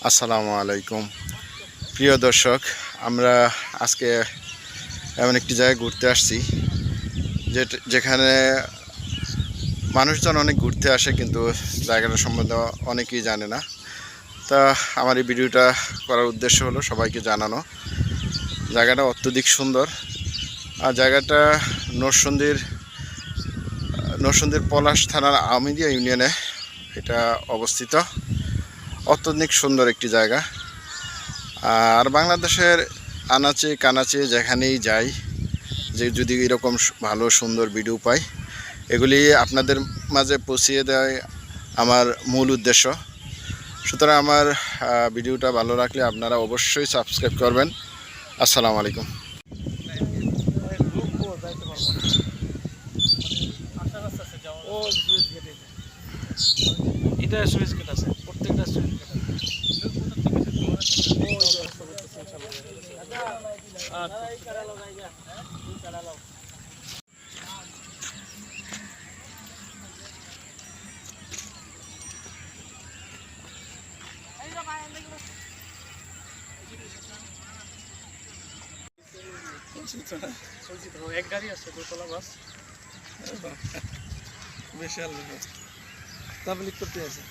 আসসালামু আলাইকুম প্রিয় দর্শক, আমরা আজকে এমন একটি জায়গায় ঘুরতে আসছি যেখানে মানুষজন অনেক ঘুরতে আসে, কিন্তু জায়গাটা সম্বন্ধে অনেকেই জানে না। তা আমার এই ভিডিওটা করার উদ্দেশ্য হলো সবাইকে জানানো। জায়গাটা অত্যধিক সুন্দর, আর জায়গাটা নরসিংদীর পলাশ থানার আমিদিয়া ইউনিয়নে এটা অবস্থিত। অত্যধিক সুন্দর একটি জায়গা। আর বাংলাদেশের আনাচে কানাচে যেখানেই যাই, যে যদি এরকম ভালো সুন্দর ভিডিও পাই, এগুলি আপনাদের মাঝে পৌঁছিয়ে দেয় আমার মূল উদ্দেশ্য। সুতরাং আমার ভিডিওটা ভালো লাগলে আপনারা অবশ্যই সাবস্ক্রাইব করবেন। আসসালামু আলাইকুম। এটা সুইচ গেট আছে, প্রত্যেকটা সুইচ গেট আছে। এক গাড়ি আছে, দোতলা বাস, বিশাল তাবলিগ করতে আছে।